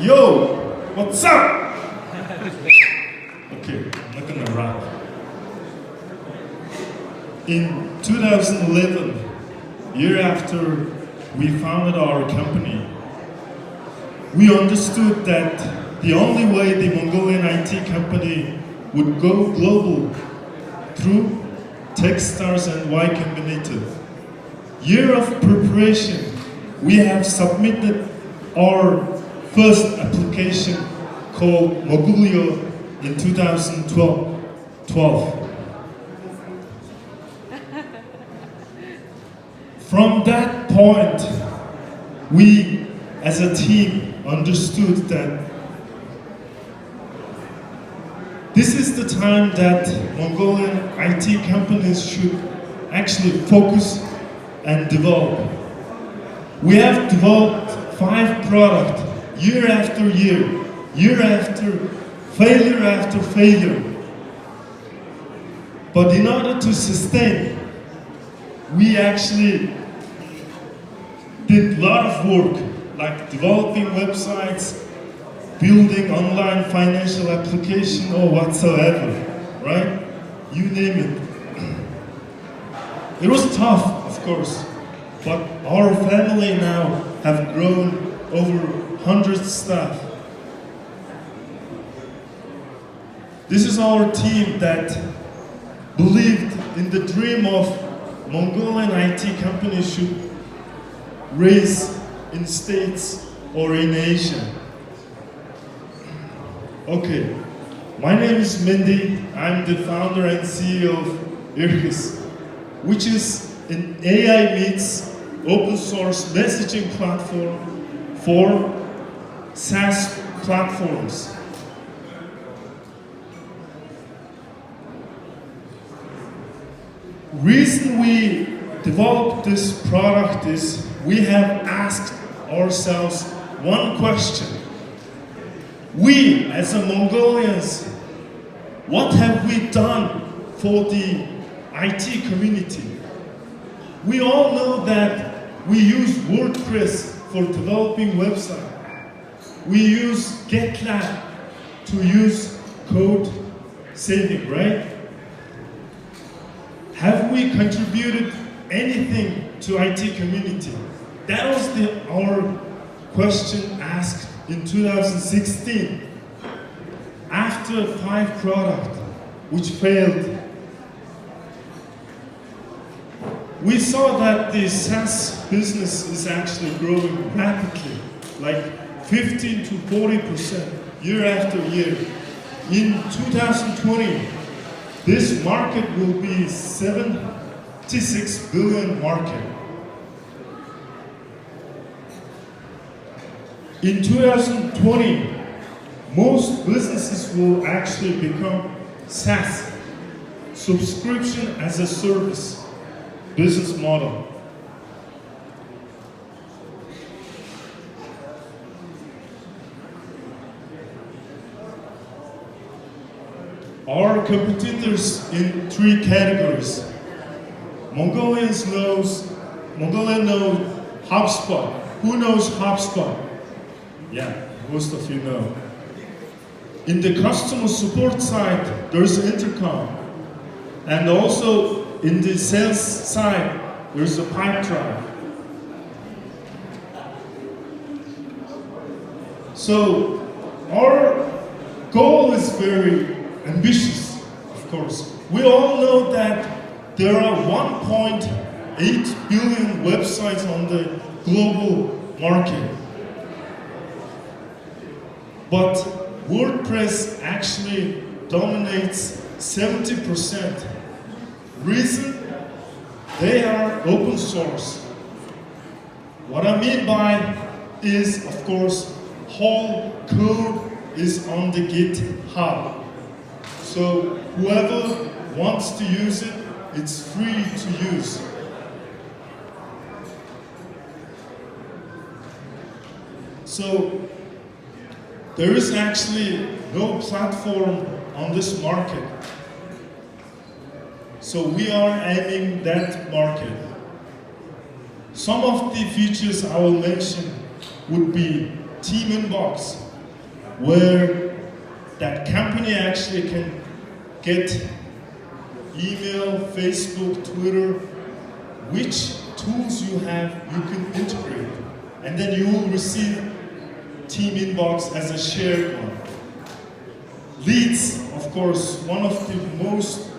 Yo, what's up? Okay, I'm not gonna rap. In 2011, year after we founded our company, we understood that the only way the Mongolian IT company would go global through Techstars and Y Combinator. Year of preparation, we have submitted our first application called Mogulio in 2012. From that point, we as a team understood that this is the time that Mongolian IT companies should actually focus and develop. We have developed 5 products year after year after failure. But in order to sustain, we actually did a lot of work, like developing websites, building online financial application or whatsoever, right? You name it. It was tough, of course, but our family now have grown over 100 staff. This is our team that believed in the dream of Mongolian IT companies should raise in States or in Asia. Okay, my name is Mendy. I'm the founder and CEO of Irkis, which is an AI meets open source messaging platform for SaaS platforms. Reason we developed this product is we have asked ourselves one question. We, as a Mongolians, what have we done for the IT community? We all know that we use WordPress for developing websites. We use GitLab to use code saving, right? Have we contributed anything to IT community? That was our question asked in 2016. After 5 products which failed, we saw that the SaaS business is actually growing rapidly, like 15 to 40% year after year. In 2020, this market will be 76 billion market. In 2020, most businesses will actually become SaaS, subscription as a service business model. Our competitors in 3 categories. Mongolian knows HubSpot. Who knows HubSpot? Yeah, most of you know. In the customer support side, there's Intercom. And also in the sales side, there's a Pipedrive. So our goal is very ambitious, of course. We all know that there are 1.8 billion websites on the global market. But WordPress actually dominates 70%. Reason? They are open source. What I mean by is, of course, whole code is on the GitHub. So whoever wants to use it, it's free to use. So there is actually no platform on this market. So we are aiming that market. Some of the features I will mention would be Team Inbox. where that company actually can get email, Facebook, Twitter, which tools you have, you can integrate. And then you will receive Team Inbox as a shared one. Leads, of course, one of the most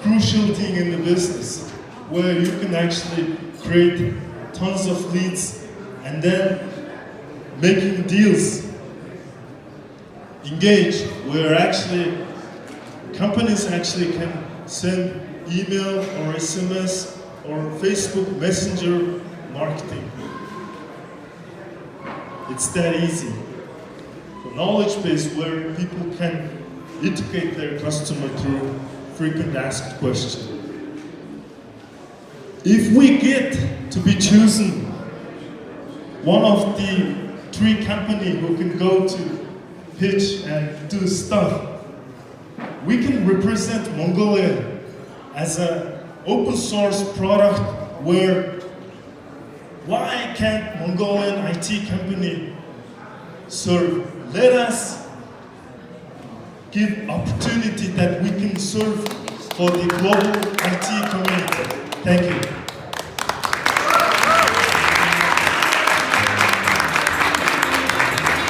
crucial thing in the business, where you can actually create tons of leads and then making deals. Engage, where actually companies actually can send email or SMS or Facebook Messenger marketing. It's that easy. The knowledge base, where people can educate their customer through frequent asked questions. If we get to be chosen one of the 3 companies who can go to pitch and do stuff, we can represent Mongolia as an open source product where why can't Mongolian IT company serve? Let us give opportunity that we can serve for the global IT community. Thank you.